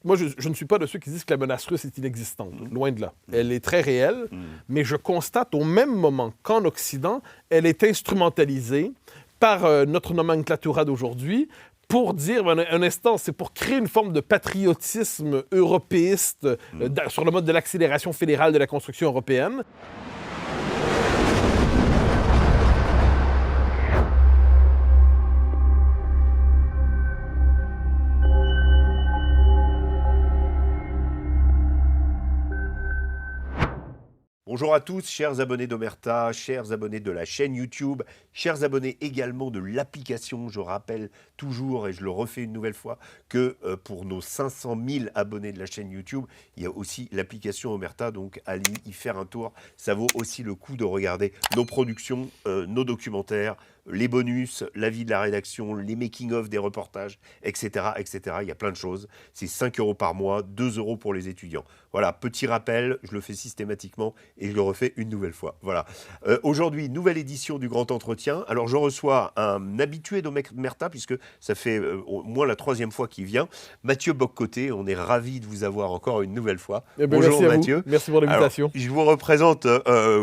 moi, je ne suis pas de ceux qui disent que la menace russe est inexistante. Loin de là. Elle est très réelle, mais je constate au même moment qu'en Occident, elle est instrumentalisée par notre nomenclatura d'aujourd'hui pour dire, un instant, c'est pour créer une forme de patriotisme européiste sur le mode de l'accélération fédérale de la construction européenne. Bonjour à tous, chers abonnés d'Omerta, chers abonnés de la chaîne YouTube, chers abonnés également de l'application. Je rappelle toujours, et je le refais une nouvelle fois, que pour nos 500 000 abonnés de la chaîne YouTube, il y a aussi l'application Omerta, donc allez y faire un tour. Ça vaut aussi le coup de regarder nos productions, nos documentaires, les bonus, la vie de la rédaction, les making-of des reportages, etc., etc. Il y a plein de choses. C'est 5 € par mois, 2 € pour les étudiants. Voilà, petit rappel, je le fais systématiquement et je le refais une nouvelle fois. Voilà. Aujourd'hui, nouvelle édition du Grand Entretien. Alors, je reçois un habitué d'Omerta, puisque ça fait au moins la 3e fois qu'il vient. Mathieu Boccoté, on est ravis de vous avoir encore une nouvelle fois. Bonjour Mathieu. Merci pour l'invitation. Alors, je vous représente,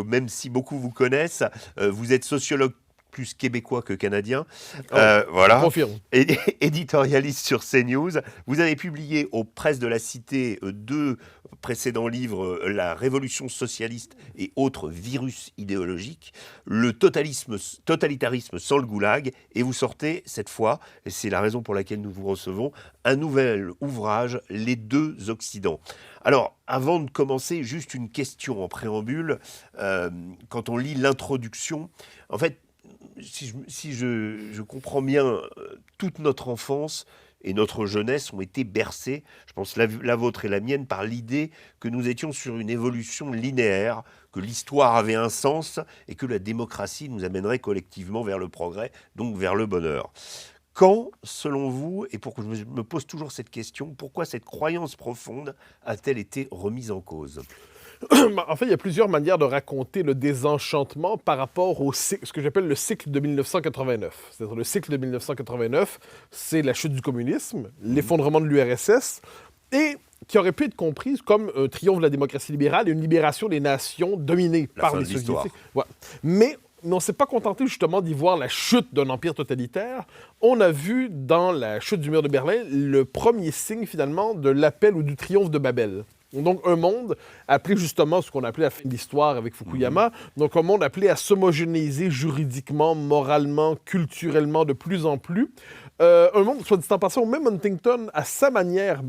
même si beaucoup vous connaissent, vous êtes sociologue plus québécois que canadien. Voilà. Confirme. Éditorialiste sur CNews. Vous avez publié aux Presses de la Cité 2 précédents livres, La Révolution socialiste et autres virus idéologiques, le totalitarisme sans le goulag, et vous sortez cette fois, et c'est la raison pour laquelle nous vous recevons, un nouvel ouvrage, Les deux Occidents. Alors, avant de commencer, juste une question en préambule. Quand on lit l'introduction, en fait, si je comprends bien, toute notre enfance et notre jeunesse ont été bercées, je pense la vôtre et la mienne, par l'idée que nous étions sur une évolution linéaire, que l'histoire avait un sens et que la démocratie nous amènerait collectivement vers le progrès, donc vers le bonheur. Quand, selon vous, et pour que je me pose toujours cette question, pourquoi cette croyance profonde a-t-elle été remise en cause ? En fait, il y a plusieurs manières de raconter le désenchantement par rapport au ce que j'appelle le cycle de 1989. C'est-à-dire le cycle de 1989, c'est la chute du communisme, l'effondrement de l'URSS, et qui aurait pu être comprise comme un triomphe de la démocratie libérale et une libération des nations dominées par les soviétiques. Ouais. Mais on ne s'est pas contenté justement d'y voir la chute d'un empire totalitaire. On a vu dans la chute du mur de Berlin le premier signe finalement de l'appel ou du triomphe de Babel. Donc, un monde appelé justement ce qu'on appelait la fin de l'histoire avec Fukuyama, donc un monde appelé à s'homogénéiser juridiquement, moralement, culturellement de plus en plus. Un monde, soit dit en passant, même Huntington, à sa manière,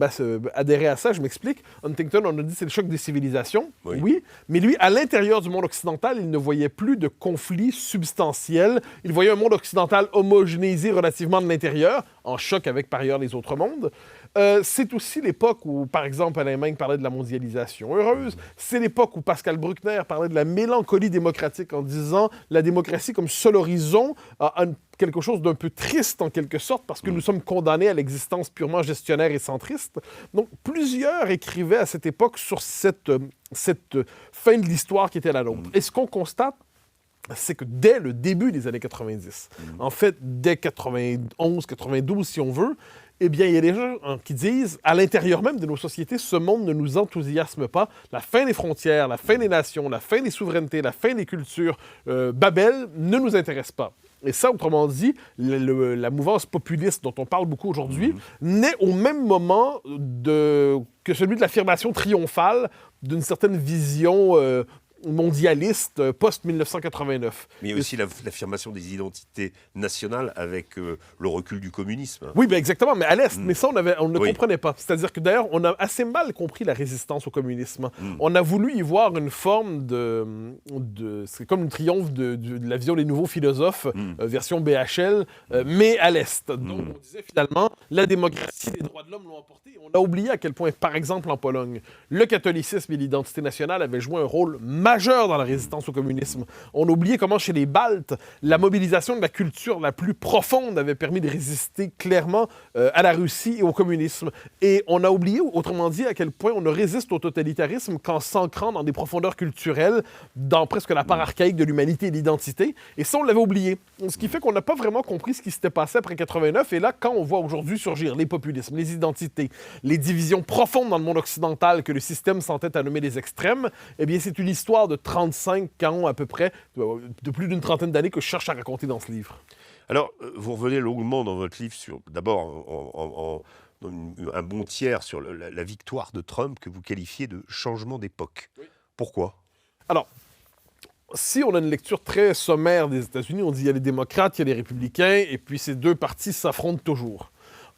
adhérait à ça. Je m'explique. Huntington, on a dit c'est le choc des civilisations. Oui. Mais lui, à l'intérieur du monde occidental, il ne voyait plus de conflits substantiels. Il voyait un monde occidental homogénéisé relativement de l'intérieur, en choc avec par ailleurs les autres mondes. C'est aussi l'époque où, par exemple, Alain Menck parlait de la mondialisation heureuse. C'est l'époque où Pascal Bruckner parlait de la mélancolie démocratique en disant la démocratie comme seul horizon a quelque chose d'un peu triste en quelque sorte parce que nous sommes condamnés à l'existence purement gestionnaire et centriste. Donc, plusieurs écrivaient à cette époque sur cette fin de l'histoire qui était la nôtre. Et ce qu'on constate, c'est que dès le début des années 90, en fait, dès 91, 92, si on veut, eh bien, il y a des gens qui disent, à l'intérieur même de nos sociétés, ce monde ne nous enthousiasme pas. La fin des frontières, la fin des nations, la fin des souverainetés, la fin des cultures, Babel ne nous intéresse pas. Et ça, autrement dit, la mouvance populiste dont on parle beaucoup aujourd'hui naît au même moment que celui de l'affirmation triomphale d'une certaine vision mondialiste post-1989. Mais il y a aussi l'affirmation des identités nationales avec le recul du communisme. Oui, bien exactement, mais à l'Est. Mais ça, on ne comprenait pas. C'est-à-dire que d'ailleurs, on a assez mal compris la résistance au communisme. On a voulu y voir une forme c'est comme une triomphe de la vision des nouveaux philosophes, version BHL, mais à l'Est. Donc, on disait finalement, la démocratie, les droits de l'homme l'ont emporté. On a oublié à quel point, par exemple, en Pologne, le catholicisme et l'identité nationale avaient joué un rôle majeur majeur dans la résistance au communisme. On a oublié comment, chez les Baltes, la mobilisation de la culture la plus profonde avait permis de résister clairement à la Russie et au communisme. Et on a oublié, autrement dit, à quel point on ne résiste au totalitarisme qu'en s'ancrant dans des profondeurs culturelles, dans presque la part archaïque de l'humanité et de l'identité. Et ça, on l'avait oublié. Ce qui fait qu'on n'a pas vraiment compris ce qui s'était passé après 89. Et là, quand on voit aujourd'hui surgir les populismes, les identités, les divisions profondes dans le monde occidental que le système s'entête à nommer les extrêmes, eh bien, c'est une histoire de 35 ans à peu près, de plus d'une trentaine d'années que je cherche à raconter dans ce livre. Alors, vous revenez longuement dans votre livre sur, d'abord, un bon tiers sur la victoire de Trump que vous qualifiez de changement d'époque. Oui. Pourquoi? Alors, si on a une lecture très sommaire des États-Unis, on dit qu'il y a les démocrates, il y a les républicains, et puis ces deux partis s'affrontent toujours.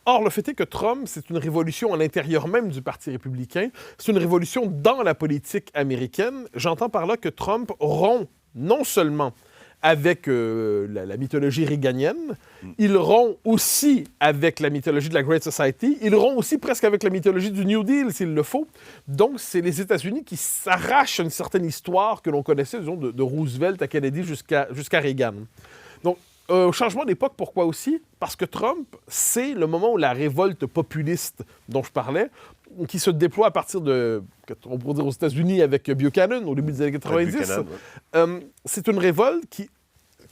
Or, le fait est que Trump, c'est une révolution à l'intérieur même du Parti républicain. C'est une révolution dans la politique américaine. J'entends par là que Trump rompt non seulement avec la mythologie réganienne, il rompt aussi avec la mythologie de la Great Society, il rompt aussi presque avec la mythologie du New Deal, s'il le faut. Donc, c'est les États-Unis qui s'arrachent à une certaine histoire que l'on connaissait, disons, de Roosevelt à Kennedy jusqu'à Reagan. Donc, changement d'époque, pourquoi aussi? Parce que Trump, c'est le moment où la révolte populiste dont je parlais, qui se déploie à partir de, on pourrait dire aux États-Unis avec Buchanan, au début des années 90. Buchanan, ouais. C'est une révolte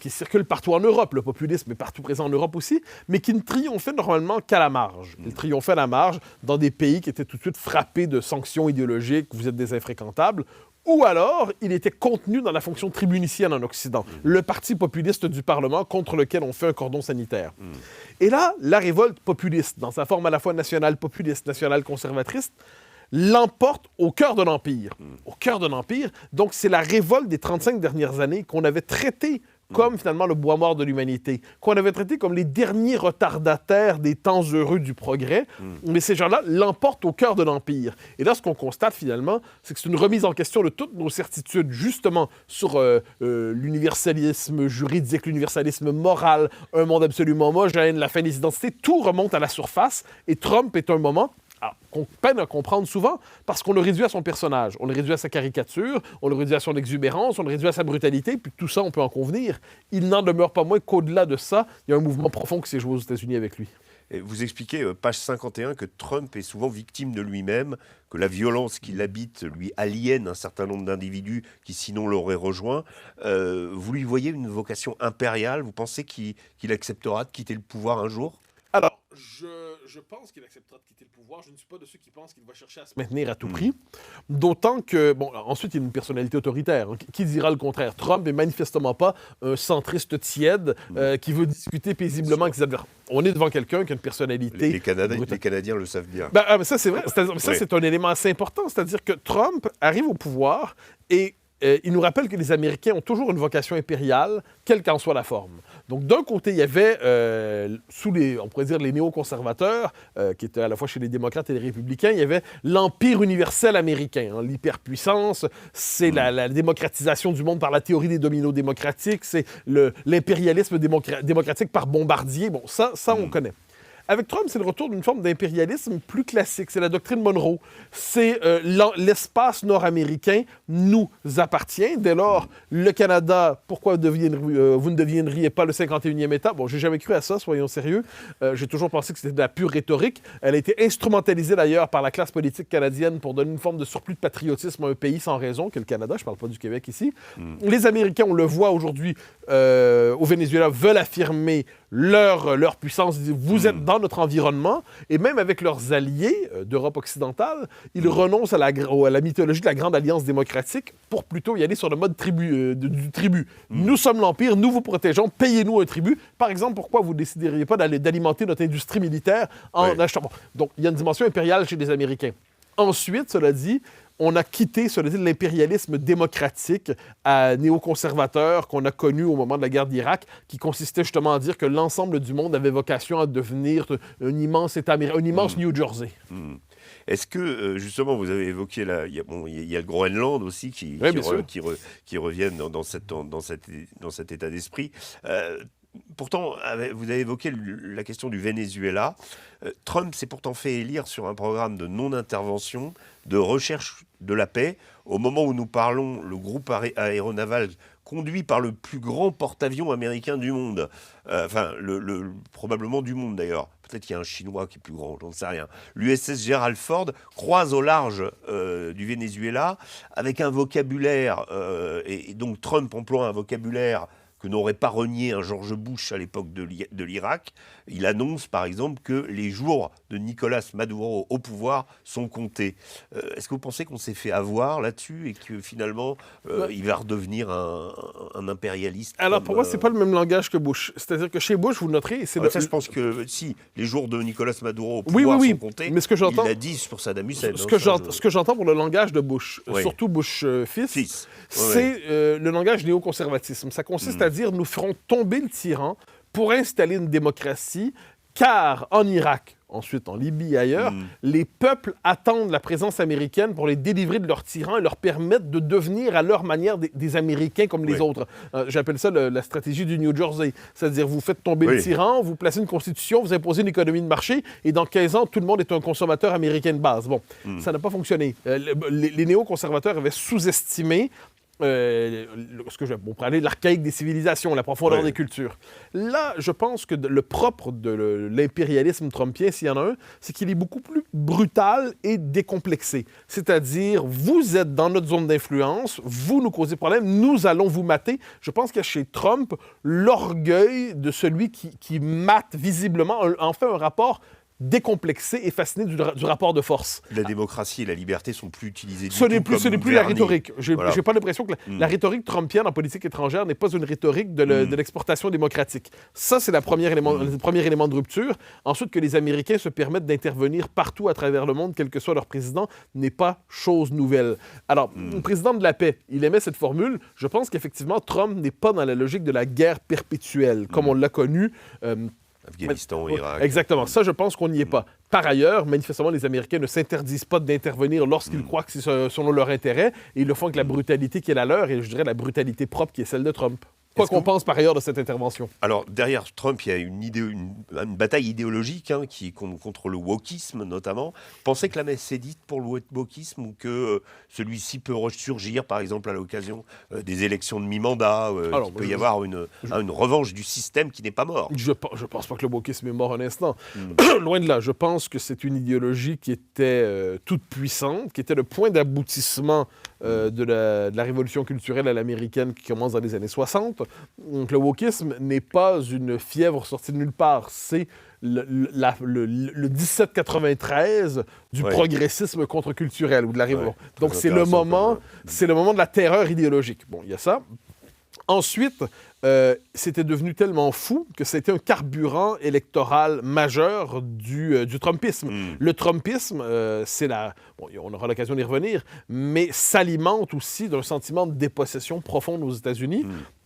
qui circule partout en Europe, le populisme est partout présent en Europe aussi, mais qui ne triomphait normalement qu'à la marge. Il triomphait à la marge dans des pays qui étaient tout de suite frappés de sanctions idéologiques, vous êtes des infréquentables, ou alors il était contenu dans la fonction tribunicienne en Occident, le parti populiste du Parlement contre lequel on fait un cordon sanitaire. Et là, la révolte populiste, dans sa forme à la fois nationale populiste, nationale conservatrice, l'emporte au cœur de l'Empire. Au cœur de l'Empire. Donc, c'est la révolte des 35 dernières années qu'on avait traitée comme finalement le bois mort de l'humanité, qu'on avait traité comme les derniers retardataires des temps heureux du progrès, mais ces gens-là l'emportent au cœur de l'Empire. Et là, ce qu'on constate finalement, c'est que c'est une remise en question de toutes nos certitudes, justement, sur l'universalisme juridique, l'universalisme moral, un monde absolument homogène, la fin des identités, tout remonte à la surface, et Trump est un moment qu'on peine à comprendre souvent parce qu'on le réduit à son personnage, on le réduit à sa caricature, on le réduit à son exubérance, on le réduit à sa brutalité, puis tout ça, on peut en convenir. Il n'en demeure pas moins qu'au-delà de ça, il y a un mouvement profond qui s'est joué aux États-Unis avec lui. Et vous expliquez, page 51, que Trump est souvent victime de lui-même, que la violence qui l'habite lui aliène un certain nombre d'individus qui sinon l'auraient rejoint. Vous lui voyez une vocation impériale? Vous pensez qu'il acceptera de quitter le pouvoir un jour? Alors, je pense qu'il acceptera de quitter le pouvoir. Je ne suis pas de ceux qui pensent qu'il va chercher à se maintenir à tout prix. D'autant que, bon, ensuite, il a une personnalité autoritaire. Qui dira le contraire? Trump n'est manifestement pas un centriste tiède qui veut discuter paisiblement avec ses adversaires. On est devant quelqu'un qui a une personnalité... Les Canadiens le savent bien. Mais ça, c'est vrai. Ça, c'est un élément assez important. C'est-à-dire que Trump arrive au pouvoir et il nous rappelle que les Américains ont toujours une vocation impériale, quelle qu'en soit la forme. Donc, d'un côté, il y avait, on pourrait dire, les néoconservateurs, qui étaient à la fois chez les démocrates et les républicains, il y avait l'empire universel américain, hein, l'hyperpuissance, c'est la démocratisation du monde par la théorie des dominos démocratiques, c'est l'impérialisme démocratique par bombardier. Bon, ça on connaît. Avec Trump, c'est le retour d'une forme d'impérialisme plus classique. C'est la doctrine Monroe. C'est l'espace nord-américain nous appartient. Dès lors, le Canada, pourquoi vous ne deviendriez pas le 51e État? Bon, j'ai jamais cru à ça, soyons sérieux. J'ai toujours pensé que c'était de la pure rhétorique. Elle a été instrumentalisée d'ailleurs par la classe politique canadienne pour donner une forme de surplus de patriotisme à un pays sans raison, qu'est le Canada. Je ne parle pas du Québec ici. Les Américains, on le voit aujourd'hui au Venezuela, veulent affirmer leur puissance. Vous êtes dans notre environnement, et même avec leurs alliés d'Europe occidentale, ils renoncent à la mythologie de la Grande Alliance démocratique pour plutôt y aller sur le mode du tribut. Nous sommes l'Empire, nous vous protégeons, payez-nous un tribut. Par exemple, pourquoi vous ne décideriez pas d'alimenter notre industrie militaire en achetant... Bon, donc, il y a une dimension impériale chez les Américains. Ensuite, cela dit, on a quitté, cela dit, l'impérialisme démocratique néoconservateur qu'on a connu au moment de la guerre d'Irak, qui consistait justement à dire que l'ensemble du monde avait vocation à devenir un immense État américain, un immense New Jersey. Est-ce que, justement, vous avez évoqué, il y a le Groenland aussi qui reviennent dans cet état d'esprit. pourtant, vous avez évoqué la question du Venezuela. Trump s'est pourtant fait élire sur un programme de non-intervention, de recherche de la paix. Au moment où nous parlons, le groupe aéronaval conduit par le plus grand porte-avions américain du monde, probablement du monde d'ailleurs, peut-être qu'il y a un Chinois qui est plus grand, j'en sais rien, l'USS Gerald Ford croise au large du Venezuela avec un vocabulaire, et donc Trump emploie un vocabulaire que n'aurait pas renié un George Bush à l'époque de l'Irak. Il annonce par exemple que les jours de Nicolas Maduro au pouvoir sont comptés. Est-ce que vous pensez qu'on s'est fait avoir là-dessus et que finalement il va redevenir un impérialiste? Alors pour moi, c'est pas le même langage que Bush. C'est-à-dire que chez Bush, vous noterez... je pense que si les jours de Nicolas Maduro au pouvoir sont comptés, mais ce que j'entends, il l'a dit pour Saddam Hussein. Ce que j'entends pour le langage de Bush, surtout Bush fils, c'est le langage néoconservatisme. Ça consiste à dire nous ferons tomber le tyran pour installer une démocratie, car en Irak, ensuite en Libye et ailleurs, les peuples attendent la présence américaine pour les délivrer de leurs tyrans et leur permettre de devenir à leur manière des Américains comme les autres. J'appelle ça la stratégie du New Jersey. C'est-à-dire, vous faites tomber le tyran, vous placez une constitution, vous imposez une économie de marché, et dans 15 ans, tout le monde est un consommateur américain de base. Bon, ça n'a pas fonctionné. Les néoconservateurs avaient sous-estimé pour parler de l'archaïque des civilisations, la profondeur des cultures. Là, je pense que le propre de l'impérialisme trumpien, s'il y en a un, c'est qu'il est beaucoup plus brutal et décomplexé. C'est-à-dire, vous êtes dans notre zone d'influence, vous nous causez problème, nous allons vous mater. Je pense qu'il y a chez Trump l'orgueil de celui qui mate visiblement, en fait un rapport décomplexé et fasciné du rapport de force. La démocratie et la liberté sont plus utilisées du ce n'est plus la rhétorique. J'ai pas l'impression que la rhétorique trumpienne en politique étrangère n'est pas une rhétorique de l'exportation démocratique. Ça, c'est le premier élément de rupture. Ensuite, que les Américains se permettent d'intervenir partout à travers le monde, quel que soit leur président, n'est pas chose nouvelle. Alors, le président de la paix, il aimait cette formule. Je pense qu'effectivement, Trump n'est pas dans la logique de la guerre perpétuelle, comme on l'a connu. Afghanistan, Irak. Exactement. Ça, je pense qu'on n'y est pas. Par ailleurs, manifestement, les Américains ne s'interdisent pas d'intervenir lorsqu'ils croient que c'est selon leur intérêt, et ils le font avec la brutalité qui est la leur, et je dirais la brutalité propre qui est celle de Trump. Quoi qu'on pense par ailleurs de cette intervention. Alors, derrière Trump, il y a une bataille idéologique qui est contre le wokisme, notamment. Vous pensez que la messe est dite pour le wokisme ou que celui-ci peut ressurgir, par exemple, à l'occasion des élections de mi-mandat, qu'il peut y avoir une revanche du système qui n'est pas mort? Je pense pas que le wokisme est mort un instant. Loin de là. Je pense que c'est une idéologie qui était toute puissante, qui était le point d'aboutissement de la révolution culturelle à l'américaine qui commence dans les années 60. Donc, le wokisme n'est pas une fièvre sortie de nulle part. C'est le 1793 du progressisme contre-culturel ou de la révolution. Donc, c'est le moment de la terreur idéologique. Bon, il y a ça. Ensuite, c'était devenu tellement fou que c'était un carburant électoral majeur du Trumpisme. Le Trumpisme, on aura l'occasion d'y revenir, mais s'alimente aussi d'un sentiment de dépossession profonde aux États-Unis.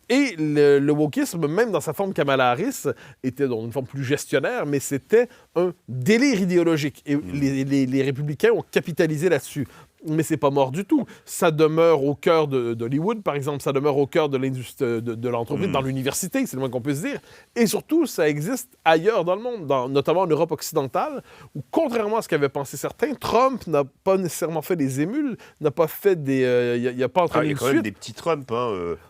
Et le wokisme, même dans sa forme Kamala Harris, était dans une forme plus gestionnaire, mais c'était un délire idéologique. Et les républicains ont capitalisé là-dessus. Mais c'est pas mort du tout. Ça demeure au cœur d'Hollywood, par exemple. Ça demeure au cœur de l'industrie de l'entreprise, dans l'université, c'est le moins qu'on puisse dire. Et surtout, ça existe ailleurs dans le monde, notamment en Europe occidentale, où, contrairement à ce qu'avaient pensé certains, Trump n'a pas nécessairement fait des émules, n'a pas fait des... il n'a pas entraîné une suite. Il y a quand même des petits Trump,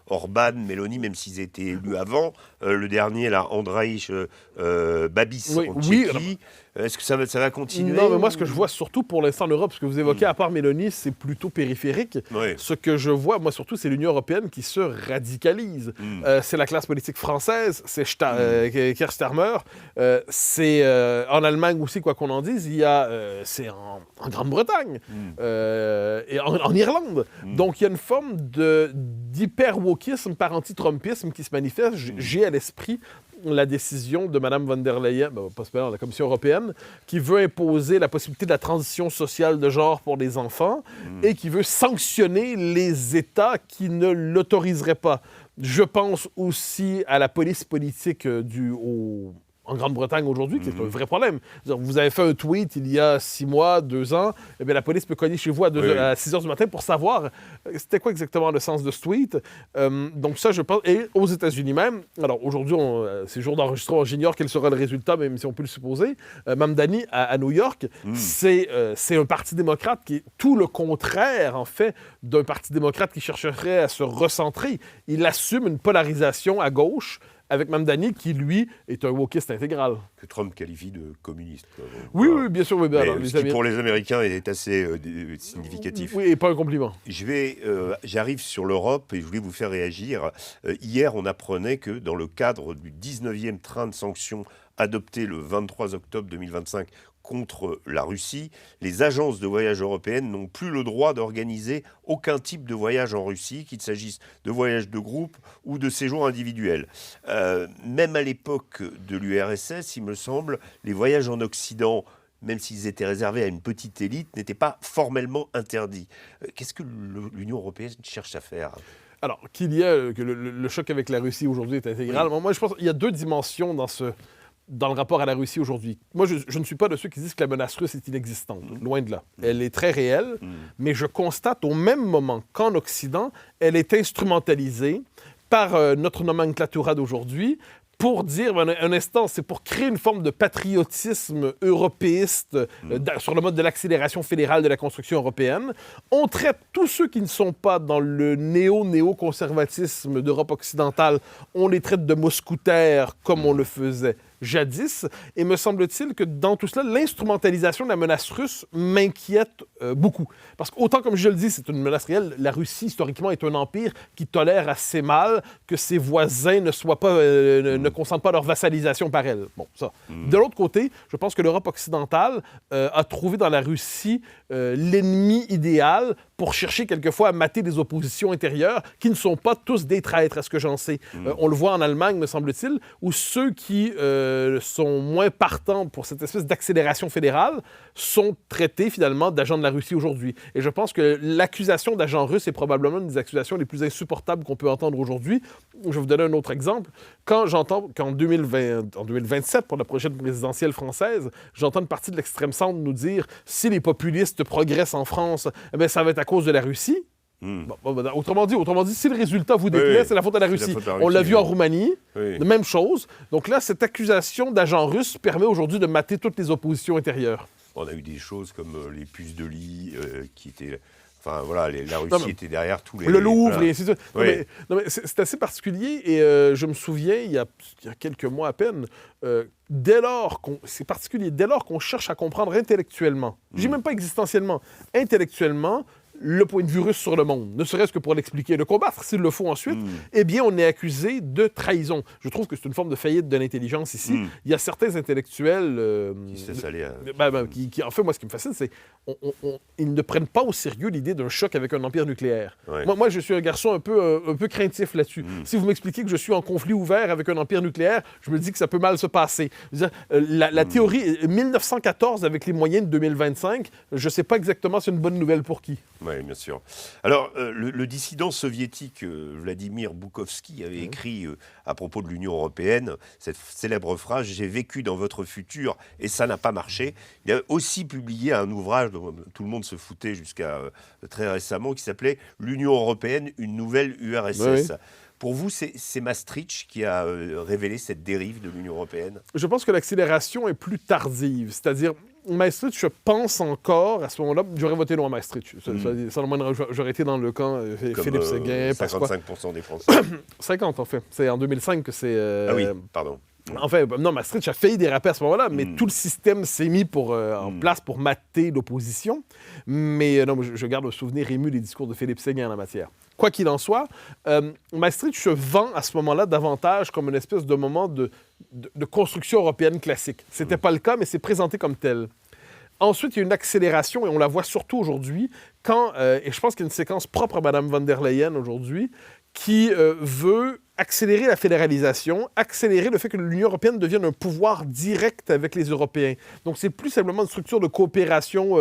Orban, Mélanie, même s'ils étaient élus avant. Le dernier, là, Andrej Babis, en Tchéquie. Est-ce que ça va continuer? Non, mais moi, ce que je vois surtout pour l'instant en Europe, ce que vous évoquez, à part Mélanie, c'est plutôt périphérique. Ce que je vois, moi, surtout, c'est l'Union européenne qui se radicalise. C'est la classe politique française, c'est Keir Starmer, c'est en Allemagne aussi, quoi qu'on en dise, c'est en Grande-Bretagne et en Irlande. Donc, il y a une forme d'hyper-wokisme par anti-Trumpisme qui se manifeste. J'ai à l'esprit la décision de Mme von der Leyen, la Commission européenne, qui veut imposer la possibilité de la transition sociale de genre pour les enfants et qui veut sanctionner les États qui ne l'autoriseraient pas. Je pense aussi à la police politique en Grande-Bretagne aujourd'hui, qui est un vrai problème. C'est-à-dire, vous avez fait un tweet il y a 6 mois, 2 ans, eh bien, la police peut cogner chez vous à 6 heures du matin pour savoir c'était quoi exactement le sens de ce tweet. Donc ça, je pense... Et aux États-Unis même, alors aujourd'hui, c'est jour d'enregistrement, j'ignore quel sera le résultat, même si on peut le supposer. Mamdani, à New York, c'est un parti démocrate qui est tout le contraire, en fait, d'un parti démocrate qui chercherait à se recentrer. Il assume une polarisation à gauche, avec Mamdani, qui, lui, est un wokiste intégral. Que Trump qualifie de communiste. Quoi. Oui, bien sûr. Oui, alors, ce qui, pour les Américains, est assez significatif. Oui, et pas un compliment. J'arrive sur l'Europe et je voulais vous faire réagir. Hier, on apprenait que dans le cadre du 19e train de sanctions adopté le 23 octobre 2025 contre la Russie, les agences de voyage européennes n'ont plus le droit d'organiser aucun type de voyage en Russie, qu'il s'agisse de voyages de groupe ou de séjours individuels. Même à l'époque de l'URSS, il me semble, les voyages en Occident, même s'ils étaient réservés à une petite élite, n'étaient pas formellement interdits. Qu'est-ce que l'Union européenne cherche à faire ? Alors, que le choc avec la Russie aujourd'hui est intégral. Moi, je pense qu'il y a 2 dimensions dans le rapport à la Russie aujourd'hui. Moi, je ne suis pas de ceux qui disent que la menace russe est inexistante. Loin de là. Elle est très réelle, mais je constate au même moment qu'en Occident, elle est instrumentalisée par notre nomenclatura d'aujourd'hui pour dire, un instant, c'est pour créer une forme de patriotisme européiste sur le mode de l'accélération fédérale de la construction européenne. On traite tous ceux qui ne sont pas dans le néo-conservatisme d'Europe occidentale, on les traite de mousquetaires comme on le faisait jadis. Et me semble-t-il que dans tout cela, l'instrumentalisation de la menace russe m'inquiète beaucoup. Parce qu'autant, comme je le dis, c'est une menace réelle, la Russie, historiquement, est un empire qui tolère assez mal que ses voisins ne consentent pas leur vassalisation par elle. Bon, ça. De l'autre côté, je pense que l'Europe occidentale a trouvé dans la Russie l'ennemi idéal pour chercher quelquefois à mater des oppositions intérieures qui ne sont pas tous des traîtres, à ce que j'en sais. On le voit en Allemagne, me semble-t-il, où ceux qui sont moins partants pour cette espèce d'accélération fédérale sont traités finalement d'agents de la Russie aujourd'hui. Et je pense que l'accusation d'agent russe est probablement une des accusations les plus insupportables qu'on peut entendre aujourd'hui. Je vais vous donner un autre exemple. Quand j'entends qu'en 2027, pour la prochaine présidentielle française, j'entends une partie de l'extrême centre nous dire si les populistes progressent en France, eh bien, ça va être à cause de la Russie. Autrement dit, si le résultat vous déplaît, c'est la faute à la Russie. On l'a vu en Roumanie, même chose. Donc là, cette accusation d'agent russe permet aujourd'hui de mater toutes les oppositions intérieures. On a eu des choses comme les puces de lit qui étaient... Enfin, voilà, la Russie était derrière tous les... Le Louvre, voilà. et ainsi de suite. Non, mais c'est assez particulier, et je me souviens, il y a quelques mois à peine, c'est particulier, dès lors qu'on cherche à comprendre intellectuellement, je dis même pas existentiellement, intellectuellement, le point de vue russe sur le monde, ne serait-ce que pour l'expliquer, le combattre s'il le faut ensuite, eh bien, on est accusé de trahison. Je trouve que c'est une forme de faillite de l'intelligence ici. Il y a certains intellectuels... qui se laissent aller en fait, moi, ce qui me fascine, c'est ils ne prennent pas au sérieux l'idée d'un choc avec un empire nucléaire. Moi, je suis un garçon un peu craintif là-dessus. Si vous m'expliquez que je suis en conflit ouvert avec un empire nucléaire, je me dis que ça peut mal se passer. La théorie 1914 avec les moyens de 2025, je ne sais pas exactement si c'est une bonne nouvelle pour qui. Oui, bien sûr. Alors, le dissident soviétique Vladimir Boukhovski avait écrit à propos de l'Union européenne cette célèbre phrase « J'ai vécu dans votre futur et ça n'a pas marché ». Il a aussi publié un ouvrage dont tout le monde se foutait jusqu'à très récemment qui s'appelait « L'Union européenne, une nouvelle URSS ». Pour vous, c'est Maastricht qui a révélé cette dérive de l'Union européenne ? Je pense que l'accélération est plus tardive. C'est-à-dire, Maastricht, je pense encore, à ce moment-là, j'aurais voté non à Maastricht. J'aurais été dans le camp Philippe Séguin. 55% des Français. 50, en fait. C'est en 2005 que c'est... Ah oui, pardon. Enfin, non, Maastricht a failli déraper à ce moment-là, mais tout le système s'est mis en place pour mater l'opposition. Mais non, je garde un souvenir ému des discours de Philippe Séguin en la matière. Quoi qu'il en soit, Maastricht se vend à ce moment-là davantage comme une espèce de moment de construction européenne classique. Ce n'était pas le cas, mais c'est présenté comme tel. Ensuite, il y a une accélération, et on la voit surtout aujourd'hui, et je pense qu'il y a une séquence propre à Mme von der Leyen aujourd'hui, qui veut accélérer la fédéralisation, accélérer le fait que l'Union européenne devienne un pouvoir direct avec les Européens. Donc, c'est plus simplement une structure de coopération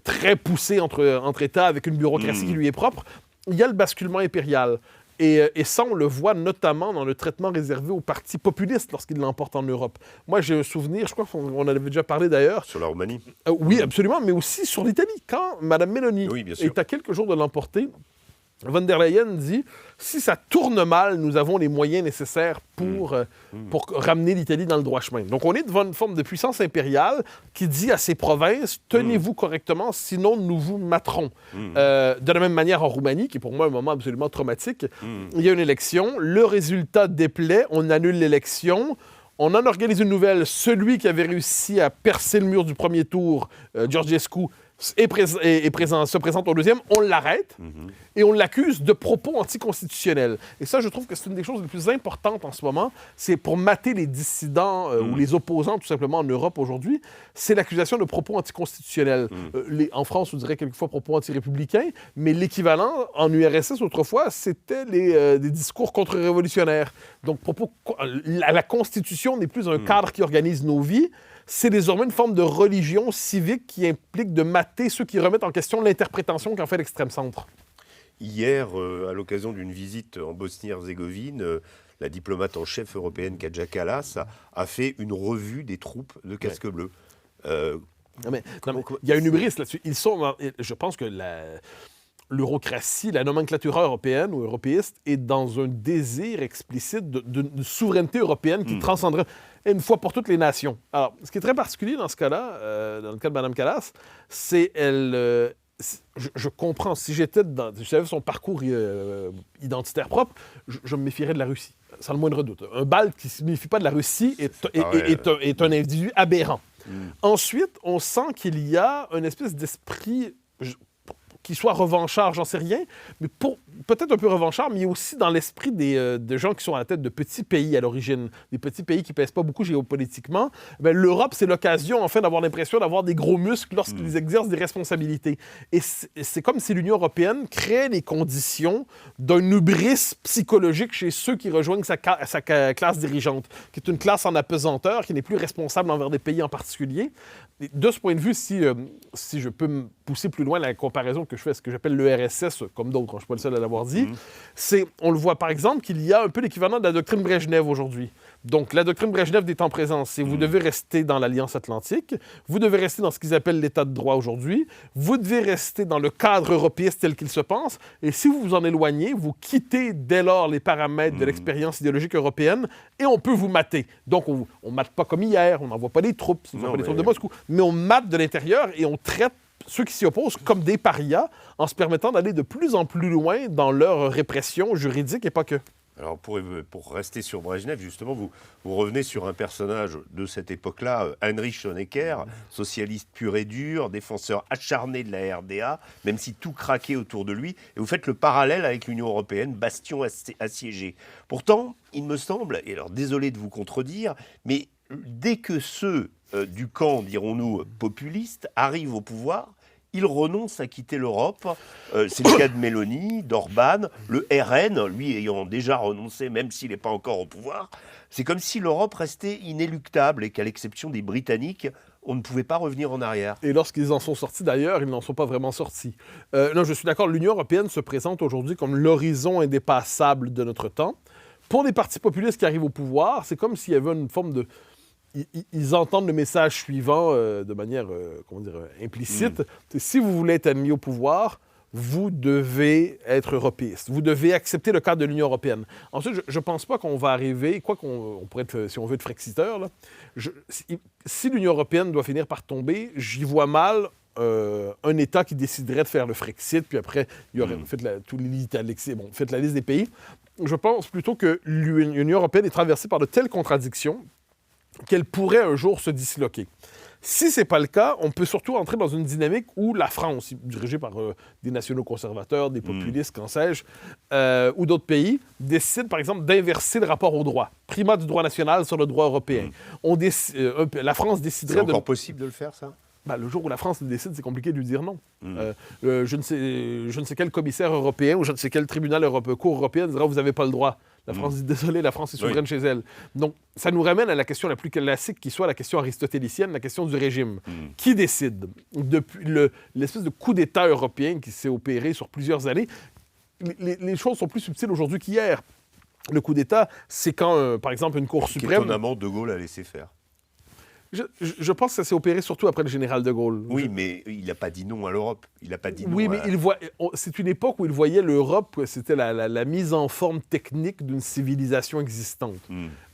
très poussée entre États avec une bureaucratie qui lui est propre. Il y a le basculement impérial. Et ça, on le voit notamment dans le traitement réservé aux partis populistes lorsqu'ils l'emportent en Europe. Moi, j'ai un souvenir, je crois qu'on en avait déjà parlé d'ailleurs. Sur la Roumanie. Oui, absolument, mais aussi sur l'Italie. Quand Mme Meloni est à quelques jours de l'emporter, von der Leyen dit « Si ça tourne mal, nous avons les moyens nécessaires pour ramener l'Italie dans le droit chemin. » Donc, on est devant une forme de puissance impériale qui dit à ses provinces « Tenez-vous correctement, sinon nous vous materons. De la même manière, en Roumanie, qui est pour moi un moment absolument traumatique, il y a une élection, le résultat déplaît, on annule l'élection. On en organise une nouvelle. Celui qui avait réussi à percer le mur du premier tour, Georgescu, se présente au deuxième, on l'arrête et on l'accuse de propos anticonstitutionnels. Et ça, je trouve que c'est une des choses les plus importantes en ce moment. C'est pour mater les dissidents ou les opposants, tout simplement, en Europe aujourd'hui, c'est l'accusation de propos anticonstitutionnels. En France, on dirait quelquefois propos anti-républicains, mais l'équivalent en URSS autrefois, c'était des discours contre-révolutionnaires. Donc, la Constitution n'est plus un cadre qui organise nos vies. C'est désormais une forme de religion civique qui implique de mater ceux qui remettent en question l'interprétation qu'en fait l'extrême-centre. Hier, à l'occasion d'une visite en Bosnie-Herzégovine, la diplomate en chef européenne Kaja Kallas a fait une revue des troupes de casques bleus. Il y a une hubris là-dessus. Je pense que l'eurocratie, la nomenclature européenne ou européiste est dans un désir explicite d'une souveraineté européenne qui transcenderait une fois pour toutes les nations. Alors, ce qui est très particulier dans ce cas-là, dans le cas de Mme Kallas, c'est je comprends, si j'avais son parcours identitaire propre, je me méfierais de la Russie, sans le moindre doute. Un Balte qui ne se méfie pas de la Russie est un individu aberrant. Ensuite, on sent qu'il y a une espèce d'esprit qui soit revanchard, j'en sais rien, mais peut-être un peu revanchard, mais aussi dans l'esprit de gens qui sont à la tête de petits pays à l'origine, des petits pays qui ne pèsent pas beaucoup géopolitiquement. L'Europe, c'est l'occasion, en fait, d'avoir l'impression d'avoir des gros muscles lorsqu'ils exercent des responsabilités. Et c'est comme si l'Union européenne créait les conditions d'un hubris psychologique chez ceux qui rejoignent sa classe dirigeante, qui est une classe en apesanteur, qui n'est plus responsable envers des pays en particulier. Et de ce point de vue, si je peux me pousser plus loin la comparaison que je fais, ce que j'appelle l'ERSS, comme d'autres, je ne suis pas le seul à l'avoir dit, on le voit par exemple qu'il y a un peu l'équivalent de la doctrine Brejnev aujourd'hui. Donc, la doctrine Brejnev des temps présents, c'est vous devez rester dans l'Alliance Atlantique, vous devez rester dans ce qu'ils appellent l'État de droit aujourd'hui, vous devez rester dans le cadre européiste tel qu'il se pense, et si vous vous en éloignez, vous quittez dès lors les paramètres de l'expérience idéologique européenne, et on peut vous mater. Donc, on ne mate pas comme hier, on n'envoie pas des troupes, de Moscou, mais on mate de l'intérieur et on traite ceux qui s'y opposent comme des parias en se permettant d'aller de plus en plus loin dans leur répression juridique et pas que. Alors, pour rester sur Brejnev, justement, vous revenez sur un personnage de cette époque-là, Heinrich Honecker, socialiste pur et dur, défenseur acharné de la RDA, même si tout craquait autour de lui. Et vous faites le parallèle avec l'Union européenne, bastion assiégé. Pourtant, il me semble, et alors désolé de vous contredire, mais dès que ceux du camp, dirons-nous, populiste, arrivent au pouvoir, ils renoncent à quitter l'Europe. C'est le cas de Meloni, d'Orban, le RN, lui ayant déjà renoncé, même s'il n'est pas encore au pouvoir. C'est comme si l'Europe restait inéluctable et qu'à l'exception des Britanniques, on ne pouvait pas revenir en arrière. Et lorsqu'ils en sont sortis d'ailleurs, ils n'en sont pas vraiment sortis. Non, je suis d'accord, l'Union européenne se présente aujourd'hui comme l'horizon indépassable de notre temps. Pour les partis populistes qui arrivent au pouvoir, c'est comme s'il y avait une forme de... Ils entendent le message suivant de manière, implicite. Si vous voulez être admis au pouvoir, vous devez être européiste. Vous devez accepter le cadre de l'Union européenne. Ensuite, je ne pense pas qu'on va arriver, quoi qu'on pourrait être, si on veut, être frexiteur, là, si l'Union européenne doit finir par tomber, j'y vois mal un État qui déciderait de faire le Frexit, puis après, il y aurait faites la liste des pays. Je pense plutôt que l'Union européenne est traversée par de telles contradictions qu'elle pourrait un jour se disloquer. Si ce n'est pas le cas, on peut surtout entrer dans une dynamique où la France, dirigée par des nationaux conservateurs, des populistes, qu'en sais-je, ou d'autres pays, décide, par exemple, d'inverser le rapport au droit. Primat du droit national sur le droit européen. La France déciderait C'est encore possible de le faire, ça ? Le jour où la France le décide, c'est compliqué de lui dire non. Je ne sais quel commissaire européen ou je ne sais quel tribunal cour européen dira « vous n'avez pas le droit ». La France dit « désolé, la France est souveraine chez elle ». Donc, ça nous ramène à la question la plus classique qui soit la question aristotélicienne, la question du régime. Qui décide? Depuis l'espèce de coup d'État européen qui s'est opéré sur plusieurs années, les choses sont plus subtiles aujourd'hui qu'hier. Le coup d'État, c'est quand, par exemple, une Cour suprême... Étonnamment, De Gaulle a laissé faire. Je pense que ça s'est opéré surtout après le général de Gaulle. Oui, mais il n'a pas dit non à l'Europe. Il n'a pas dit non Oui, mais c'est une époque où il voyait l'Europe, c'était la mise en forme technique d'une civilisation existante,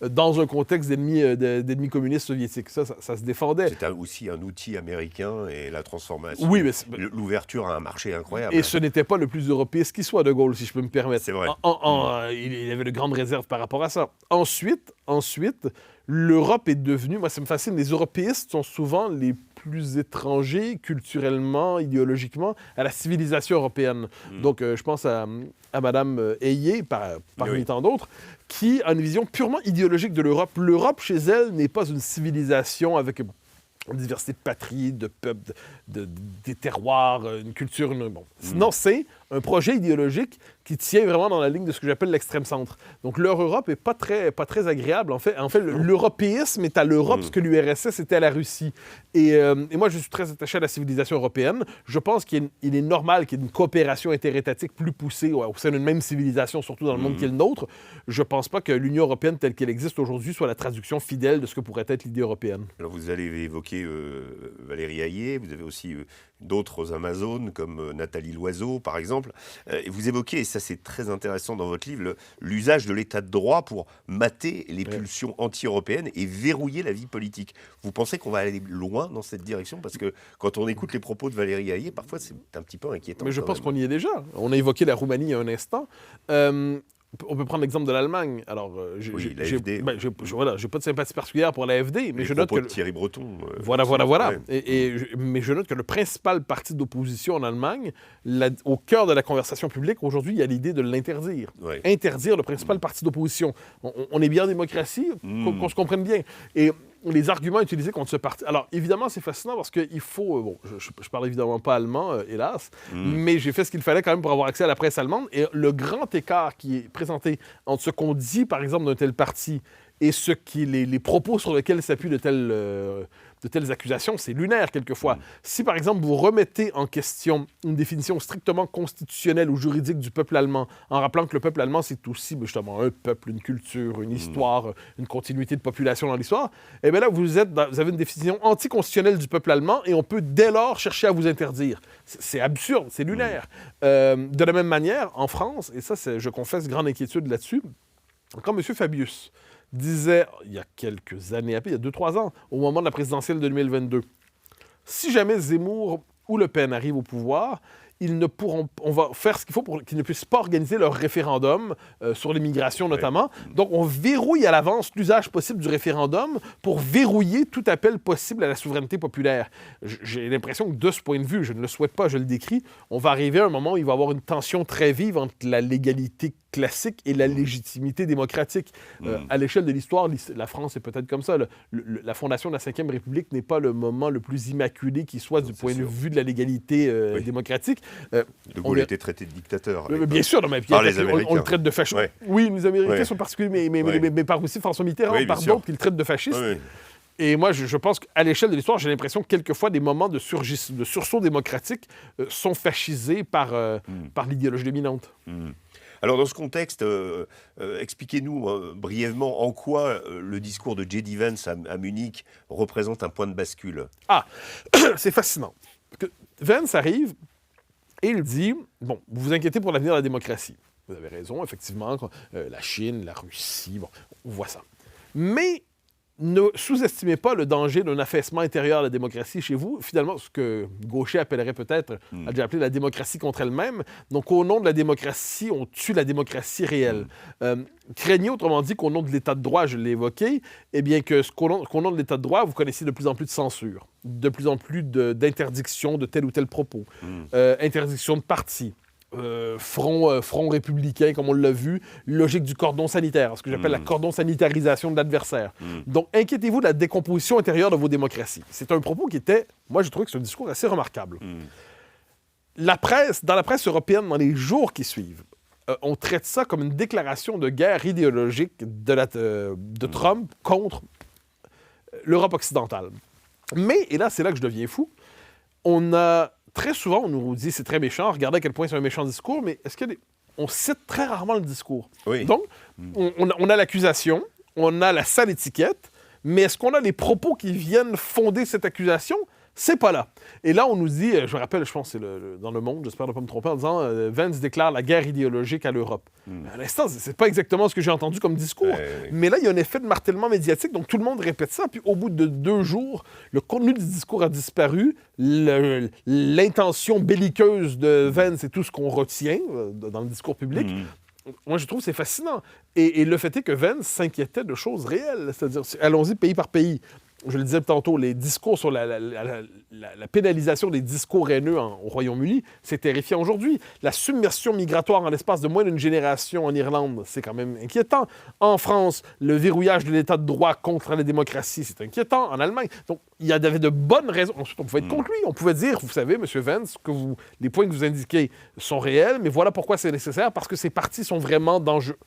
dans un contexte d'ennemis communistes soviétiques. Ça se défendait. C'était aussi un outil américain et la transformation. Oui, mais l'ouverture à un marché incroyable. Et ce n'était pas le plus européiste qui soit, de Gaulle, si je peux me permettre. C'est vrai. Il avait de grandes réserves par rapport à ça. Ensuite, l'Europe est devenue... Moi, ça me fascine. Les européistes sont souvent les plus étrangers, culturellement, idéologiquement, à la civilisation européenne. Donc, je pense à Mme Hayé, parmi tant d'autres, qui a une vision purement idéologique de l'Europe. L'Europe, chez elle, n'est pas une civilisation avec une diversité de patries, de peuples, des terroirs, une culture... Non, c'est un projet idéologique qui tient vraiment dans la ligne de ce que j'appelle l'extrême centre. Donc, leur Europe n'est pas très agréable. En fait, l'européisme est à l'Europe ce que l'URSS était à la Russie. Et moi, je suis très attaché à la civilisation européenne. Je pense qu'il est normal qu'il y ait une coopération interétatique plus poussée au sein d'une même civilisation, surtout dans le monde qui est le nôtre. Je ne pense pas que l'Union européenne telle qu'elle existe aujourd'hui soit la traduction fidèle de ce que pourrait être l'idée européenne. Alors, vous allez évoquer Valérie Hayé, vous avez aussi d'autres Amazones comme Nathalie Loiseau, par exemple. Et vous évoquez, et ça c'est très intéressant dans votre livre, l'usage de l'état de droit pour mater les pulsions anti-européennes et verrouiller la vie politique. Vous pensez qu'on va aller loin dans cette direction? Parce que quand on écoute les propos de Valérie Hayé, parfois c'est un petit peu inquiétant. Mais je pense qu'on y est déjà. On a évoqué la Roumanie il y a un instant. On peut prendre l'exemple de l'Allemagne. Alors, l'AfD. J'ai pas de sympathie particulière pour l'AfD, mais je note que... de Thierry Breton. Voilà. Mais je note que le principal parti d'opposition en Allemagne, au cœur de la conversation publique, aujourd'hui, il y a l'idée de l'interdire. Ouais. Interdire le principal parti d'opposition. On est bien en démocratie, qu'on se comprenne bien. Et les arguments utilisés contre ce parti... Alors, évidemment, c'est fascinant parce qu'il faut... je parle évidemment pas allemand, hélas, mais j'ai fait ce qu'il fallait quand même pour avoir accès à la presse allemande. Et le grand écart qui est présenté entre ce qu'on dit, par exemple, d'un tel parti et les propos sur lesquels s'appuient de telles accusations, c'est lunaire quelquefois. Si, par exemple, vous remettez en question une définition strictement constitutionnelle ou juridique du peuple allemand, en rappelant que le peuple allemand, c'est aussi justement un peuple, une culture, une histoire, une continuité de population dans l'histoire, eh bien là, vous avez une définition anticonstitutionnelle du peuple allemand et on peut dès lors chercher à vous interdire. C'est absurde, c'est lunaire. De la même manière, en France, et ça, je confesse grande inquiétude là-dessus, quand M. Fabius disait, il y a quelques années, il y a 2-3 ans, au moment de la présidentielle de 2022, si jamais Zemmour ou Le Pen arrivent au pouvoir, on va faire ce qu'il faut pour qu'ils ne puissent pas organiser leur référendum sur l'immigration notamment. Donc, on verrouille à l'avance l'usage possible du référendum pour verrouiller tout appel possible à la souveraineté populaire. J'ai l'impression que de ce point de vue, je ne le souhaite pas, je le décris, on va arriver à un moment où il va y avoir une tension très vive entre la légalité classique et la légitimité démocratique. À l'échelle de l'histoire, la France est peut-être comme ça. La fondation de la Ve République n'est pas le moment le plus immaculé qui soit du point de vue de la légalité démocratique. De Gaulle était traité de dictateur. Bien sûr, non, mais par les Américains. On le traite de fasciste. Ouais. Oui, les Américains sont particuliers, mais par aussi François Mitterrand, par d'autres qui le traitent de fasciste. Et moi, je pense qu'à l'échelle de l'histoire, j'ai l'impression que quelquefois, des moments de sursaut démocratique sont fascisés par l'idéologie dominante. Alors, dans ce contexte, expliquez-nous brièvement en quoi le discours de J.D. Vance à Munich représente un point de bascule. Ah, c'est fascinant. Parce que Vance arrive et il dit, bon, vous vous inquiétez pour l'avenir de la démocratie. Vous avez raison, effectivement, la Chine, la Russie, bon, on voit ça. Mais ne sous-estimez pas le danger d'un affaissement intérieur de la démocratie chez vous. Finalement, ce que Gaucher appellerait peut-être, a déjà appelé la démocratie contre elle-même. Donc, au nom de la démocratie, on tue la démocratie réelle. Craignez, autrement dit, qu'au nom de l'état de droit, je l'ai évoqué, eh bien qu'au nom de l'état de droit, vous connaissez de plus en plus de censure, de plus en plus d'interdiction de tel ou tel propos, interdiction de parti. Front républicain, comme on l'a vu, logique du cordon sanitaire, ce que j'appelle la cordon sanitarisation de l'adversaire. Donc, inquiétez-vous de la décomposition intérieure de vos démocraties. C'est un propos qui était, moi, je trouvais que c'est un discours assez remarquable. Dans la presse européenne, dans les jours qui suivent, on traite ça comme une déclaration de guerre idéologique de Trump contre l'Europe occidentale. Mais, et là, c'est là que je deviens fou, très souvent, on nous dit c'est très méchant, regardez à quel point c'est un méchant discours, mais est-ce qu'il y a on cite très rarement le discours. Oui. Donc, on a l'accusation, on a la sale étiquette, mais est-ce qu'on a les propos qui viennent fonder cette accusation? C'est pas là. Et là, on nous dit, je me rappelle, je pense que c'est dans Le Monde, j'espère ne pas me tromper, en disant Vance déclare la guerre idéologique à l'Europe. À l'instant, c'est pas exactement ce que j'ai entendu comme discours. Mais là, il y a un effet de martèlement médiatique, donc tout le monde répète ça. Puis au bout de 2 jours, le contenu du discours a disparu. L'intention belliqueuse de Vance est tout ce qu'on retient dans le discours public. Moi, je trouve que c'est fascinant. Et le fait est que Vance s'inquiétait de choses réelles. C'est-à-dire, allons-y pays par pays. Je le disais tantôt, les discours sur la pénalisation des discours haineux au Royaume-Uni, c'est terrifiant aujourd'hui. La submersion migratoire en l'espace de moins d'une génération en Irlande, c'est quand même inquiétant. En France, le verrouillage de l'état de droit contre la démocratie, c'est inquiétant. En Allemagne. Donc, il y avait de bonnes raisons. Ensuite, on pouvait être contre lui. On pouvait dire, vous savez, M. Vance, que les points que vous indiquez sont réels, mais voilà pourquoi c'est nécessaire, parce que ces partis sont vraiment dangereux.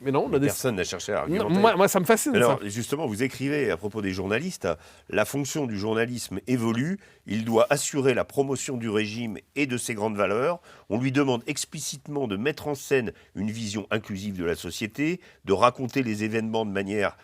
Mais non, personne n'a cherché à argumenter. Non, moi, ça me fascine. Alors, ça. justement, vous écrivez à propos des journalistes, la fonction du journalisme évolue, il doit assurer la promotion du régime et de ses grandes valeurs. On lui demande explicitement de mettre en scène une vision inclusive de la société, de raconter les événements de manière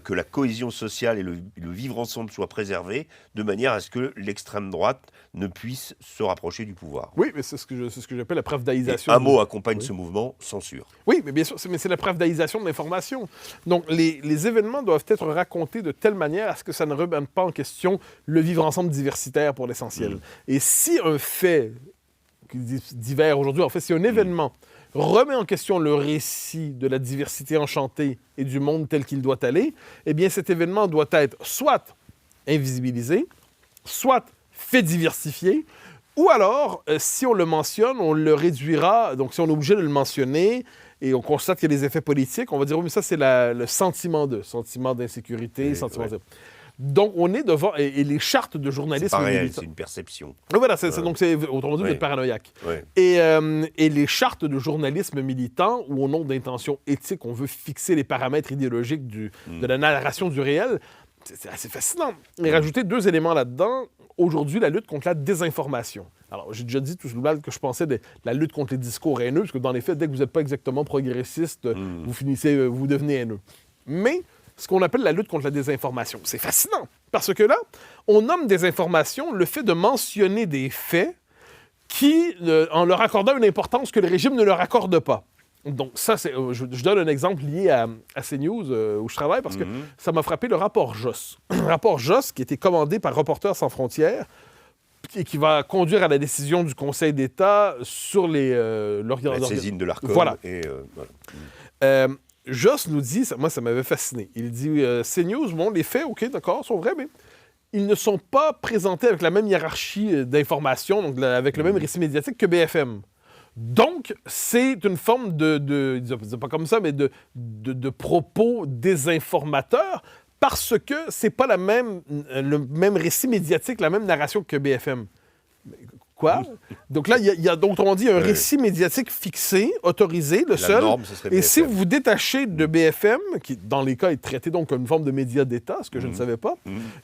que la cohésion sociale et le vivre ensemble soient préservés, de manière à ce que l'extrême droite ne puisse se rapprocher du pouvoir. Oui, mais c'est ce que j'appelle la pravdaïsation. Un mot accompagne ce mouvement, censure. Oui, mais bien sûr, c'est la pravdaïsation de l'information. Donc, les événements doivent être racontés de telle manière à ce que ça ne remette pas en question le vivre ensemble diversitaire pour l'essentiel. Et si un fait divers aujourd'hui, en fait, si un événement remet en question le récit de la diversité enchantée et du monde tel qu'il doit aller, eh bien, cet événement doit être soit invisibilisé, soit fait diversifier, ou alors, si on le mentionne, on le réduira, donc si on est obligé de le mentionner, et on constate qu'il y a des effets politiques, on va dire, oui, mais ça, c'est le sentiment d'insécurité, sentiment de... Donc, on est devant... Et les chartes de journalisme... C'est pas réel, c'est une perception. Voilà, donc c'est autrement dit, vous êtes paranoïaque. Ouais. Et les chartes de journalisme militant, où au nom d'intentions éthiques, on veut fixer les paramètres idéologiques de la narration du réel, c'est assez fascinant. Et rajouter 2 éléments là-dedans. Aujourd'hui, la lutte contre la désinformation. Alors, j'ai déjà dit tout ce que je pensais de la lutte contre les discours haineux, parce que dans les faits, dès que vous n'êtes pas exactement progressiste, vous devenez haineux. Mais ce qu'on appelle la lutte contre la désinformation, c'est fascinant, parce que là, on nomme désinformation le fait de mentionner des faits qui, en leur accordant une importance que le régime ne leur accorde pas. Donc ça, je donne un exemple lié à CNews, où je travaille, parce que ça m'a frappé le rapport Josse. Le rapport Josse, qui a été commandé par Reporters sans frontières, et qui va conduire à la décision du Conseil d'État sur la saisine de l'Arcom. Voilà. Voilà. Josse nous dit, moi ça m'avait fasciné, il dit CNews, bon, les faits, ok, d'accord, sont vrais, mais ils ne sont pas présentés avec la même hiérarchie d'information, donc avec le même récit médiatique que BFM. Donc, c'est une forme c'est pas comme ça, mais de propos désinformateurs, parce que c'est pas le même récit médiatique, la même narration que BFM. Quoi? Donc là, il y a donc, autrement dit, un récit médiatique fixé, autorisé, le seul. Norme, ce serait Et BFM. si vous vous détachez de BFM, qui, dans les cas, est traité donc comme une forme de média d'État, ce que je ne savais pas,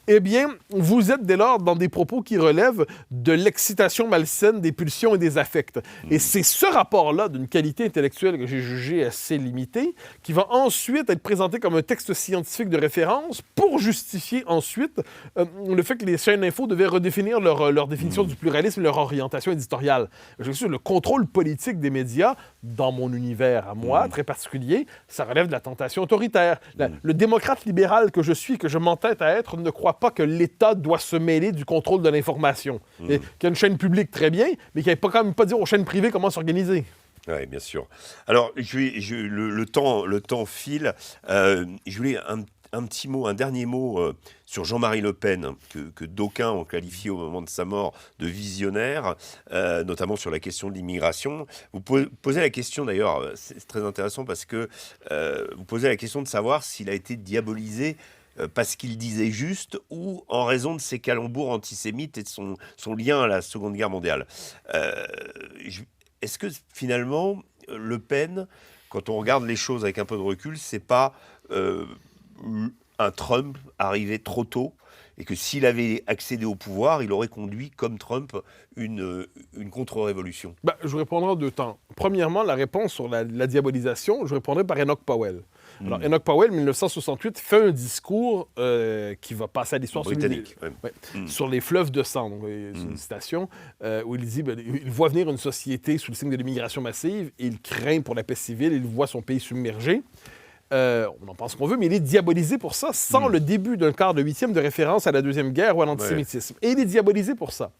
eh bien, vous êtes dès lors dans des propos qui relèvent de l'excitation malsaine des pulsions et des affects. Et c'est ce rapport-là, d'une qualité intellectuelle que j'ai jugé assez limitée, qui va ensuite être présenté comme un texte scientifique de référence pour justifier ensuite le fait que les chaînes d'info devaient redéfinir leur définition du pluralisme, leur orientation éditoriale. Je suis sûr, le contrôle politique des médias, dans mon univers à moi, très particulier, ça relève de la tentation autoritaire. Le démocrate libéral que je suis, que je m'entête à être, ne croit pas que l'État doit se mêler du contrôle de l'information. Qu'il y a une chaîne publique, très bien, mais qu'il n'y ait quand même pas dire aux chaînes privées comment s'organiser. Oui, bien sûr. Alors, le temps file. Je voulais un petit mot, un dernier mot sur Jean-Marie Le Pen, que d'aucuns ont qualifié au moment de sa mort de visionnaire, notamment sur la question de l'immigration. Vous posez la question, d'ailleurs, c'est très intéressant parce que vous posez la question de savoir s'il a été diabolisé parce qu'il disait juste ou en raison de ses calembours antisémites et de son lien à la Seconde Guerre mondiale. Est-ce que finalement, Le Pen, quand on regarde les choses avec un peu de recul, c'est pas un Trump arrivait trop tôt et que s'il avait accédé au pouvoir, il aurait conduit, comme Trump, une contre-révolution? Je vous répondrai en 2 temps. Premièrement, la réponse sur la diabolisation, je répondrai par Enoch Powell. Alors, Enoch Powell, 1968, fait un discours qui va passer à l'histoire britannique. sur les fleuves de sang. Donc, c'est une citation où il dit il voit venir une société sous le signe de l'immigration massive, et il craint pour la paix civile, il voit son pays submergé. On en pense qu'on veut, mais il est diabolisé pour ça, sans le début d'un quart de huitième de référence à la Deuxième Guerre ou à l'antisémitisme. Et il est diabolisé pour ça.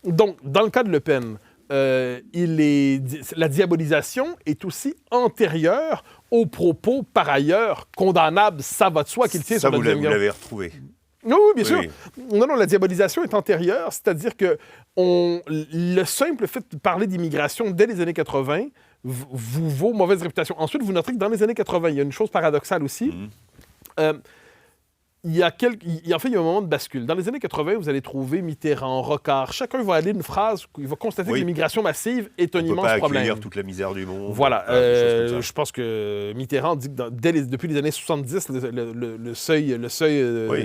Donc, dans le cas de Le Pen, la diabolisation est aussi antérieure aux propos, par ailleurs, condamnables, ça va de soi, qu'il tient sur la Deuxième Guerre. Vous l'avez retrouvé. Oui, bien sûr. Non, la diabolisation est antérieure, c'est-à-dire que le simple fait de parler d'immigration dès les années 80 vous vaut mauvaise réputation. Ensuite, vous noterez que dans les années 80, il y a une chose paradoxale aussi. Il y a un moment de bascule. Dans les années 80, vous allez trouver Mitterrand, Rocard. Chacun va aller une phrase où il va constater que l'immigration massive est un immense problème. On peut pas accueillir toute la misère du monde. Voilà. Je pense que Mitterrand dit que depuis les années 70, le seuil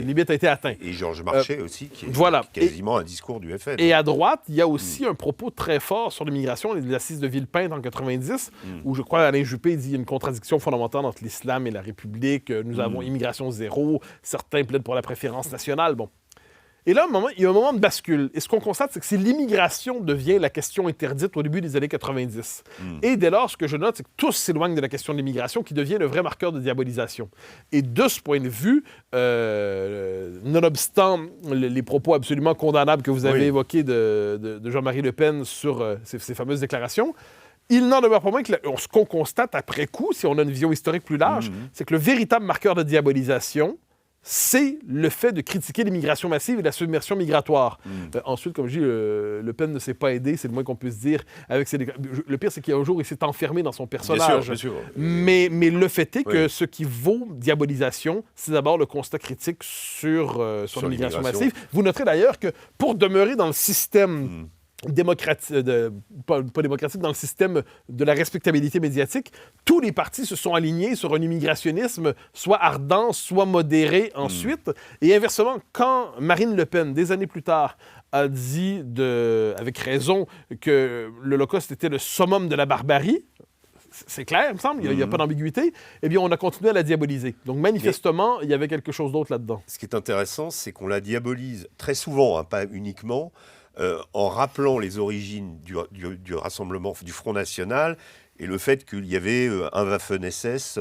limite a été atteint. Et Georges Marchais aussi, qui est quasiment un discours du FN. Et à droite, il y a aussi un propos très fort sur l'immigration, les assises de Villepinte en 90, où je crois Alain Juppé dit qu'il y a une contradiction fondamentale entre l'islam et la République. Nous avons immigration zéro. Certains plaident pour la préférence nationale. Bon. Et là, il y a un moment de bascule. Et ce qu'on constate, c'est que l'immigration devient la question interdite au début des années 90. Et dès lors, ce que je note, c'est que tous s'éloignent de la question de l'immigration, qui devient le vrai marqueur de diabolisation. Et de ce point de vue, nonobstant les propos absolument condamnables que vous avez évoqués de Jean-Marie Le Pen sur ces fameuses déclarations, il n'en demeure pas moins que ce qu'on constate après coup, si on a une vision historique plus large, c'est que le véritable marqueur de diabolisation, c'est le fait de critiquer l'immigration massive et la submersion migratoire. Ensuite, comme je dis, Le Pen ne s'est pas aidé, c'est le moins qu'on puisse dire. Le pire, c'est qu'il y a un jour, il s'est enfermé dans son personnage. Bien sûr. Mais le fait est que ce qui vaut diabolisation, c'est d'abord le constat critique sur l'immigration massive. Vous noterez d'ailleurs que pour demeurer dans le système... pas démocratique, dans le système de la respectabilité médiatique, tous les partis se sont alignés sur un immigrationnisme soit ardent, soit modéré ensuite. Et inversement, quand Marine Le Pen, des années plus tard, a dit, avec raison, que l'Holocauste était le summum de la barbarie, c'est clair, il me semble, il n'y a pas d'ambiguïté, eh bien, on a continué à la diaboliser. Donc, manifestement, il y avait quelque chose d'autre là-dedans. Ce qui est intéressant, c'est qu'on la diabolise très souvent, pas uniquement, en rappelant les origines du rassemblement, du Front National, et le fait qu'il y avait un Waffen-SS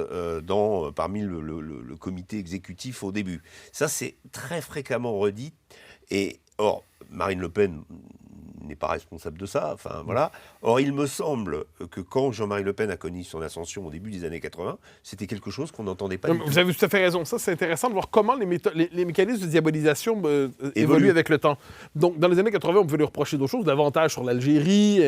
parmi le comité exécutif au début. Ça, c'est très fréquemment redit. Et or, Marine Le Pen n'est pas responsable de ça. Enfin, voilà. Or, il me semble que quand Jean-Marie Le Pen a connu son ascension au début des années 80, c'était quelque chose qu'on n'entendait pas du tout. Vous avez tout à fait raison. Ça, c'est intéressant de voir comment les mécanismes de diabolisation évoluent avec le temps. Donc, dans les années 80, on pouvait lui reprocher d'autres choses, davantage sur l'Algérie.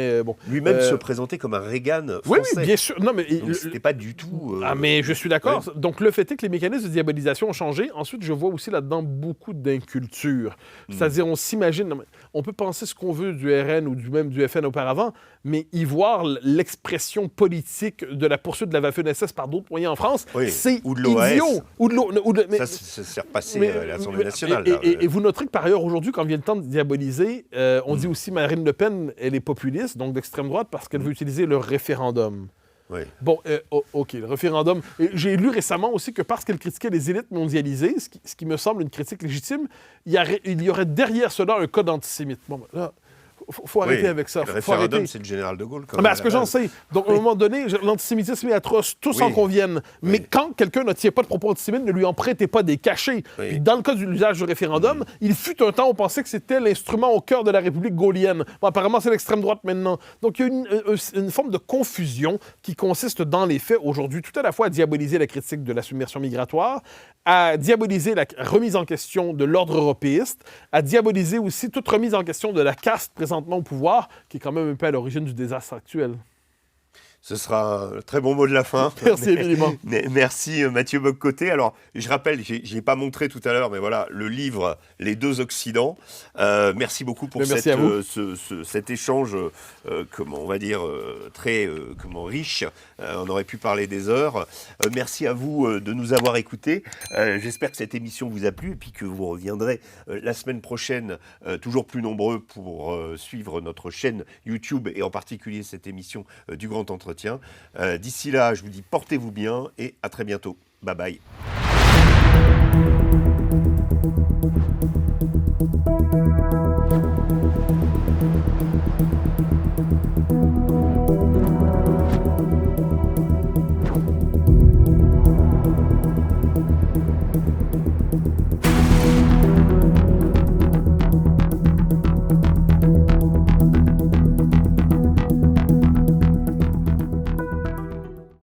Lui-même se présentait comme un Reagan français. Oui, bien sûr. Non, mais c'était pas du tout... mais je suis d'accord. Ouais. Donc, le fait est que les mécanismes de diabolisation ont changé. Ensuite, je vois aussi là-dedans beaucoup d'inculture. C'est-à-dire, on s'imagine... On peut penser ce qu'on veut du RN ou même du FN auparavant, mais y voir l'expression politique de la poursuite de la Waffen-SS par d'autres moyens en France, c'est ou de l'OAS. Idiot. Ça s'est repassé à l'Assemblée nationale. Et vous noterez que par ailleurs, aujourd'hui, quand vient le temps de diaboliser, on dit aussi Marine Le Pen, elle est populiste, donc d'extrême droite, parce qu'elle veut utiliser le référendum. Oui. Bon, OK, le référendum. J'ai lu récemment aussi que parce qu'elle critiquait les élites mondialisées, ce qui me semble une critique légitime, il y aurait derrière cela un cas d'antisémite. Bon, là, faut arrêter avec ça. Le référendum, c'est le général de Gaulle. À ce que j'en sais. Donc, à un moment donné, l'antisémitisme est atroce, tous en conviennent. Mais quand quelqu'un ne tient pas de propos antisémites, ne lui en prêtez pas des cachets. Puis dans le cas de l'usage du référendum, il fut un temps où on pensait que c'était l'instrument au cœur de la République gaulienne. Bon, apparemment, c'est l'extrême droite maintenant. Donc, il y a une forme de confusion qui consiste dans les faits aujourd'hui, tout à la fois à diaboliser la critique de la submersion migratoire, à diaboliser la remise en question de l'ordre européiste, à diaboliser aussi toute remise en question de la caste présentement au pouvoir, qui est quand même un peu à l'origine du désastre actuel. Ce sera un très bon mot de la fin. Merci infiniment. Merci Mathieu Boccoté. Alors, je rappelle, je n'ai pas montré tout à l'heure, mais voilà, le livre Les deux Occidents. Merci beaucoup pour Merci à vous. cet échange, comment on va dire, très riche. On aurait pu parler des heures. Merci à vous de nous avoir écoutés. J'espère que cette émission vous a plu et puis que vous reviendrez la semaine prochaine, toujours plus nombreux pour suivre notre chaîne YouTube et en particulier cette émission du Grand Entretien. D'ici là, je vous dis portez-vous bien et à très bientôt. Bye bye.